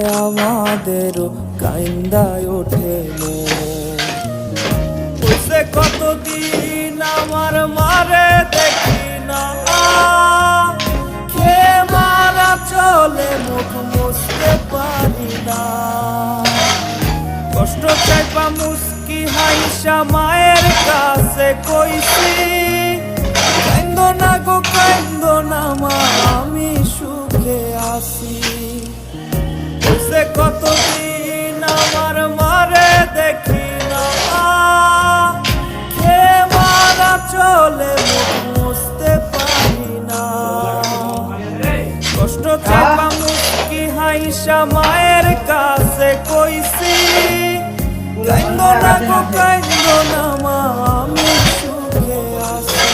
কথায় আমাদেরও কাইন্দায় ওঠে মন। কতদিন আমার মারে দেখি না, কে মারা চলে মুখ মুছতে পারি না। কষ্ট চাইপা মুস্কি হাইসা মায়ের কাছে কইছি, কাইন্দো না গো কাইন্দো না মা, আমি সুখে আছি। কতদিন আমার মারে দেখি না, কে মারা চলে মুখ মুছতে পারি না। কষ্ট চাপা মুস্কি হাইসা মায়ের কাছে কইছি, কাইন্দো না গো কাইন্দো না মা, আমি সুখে আছি।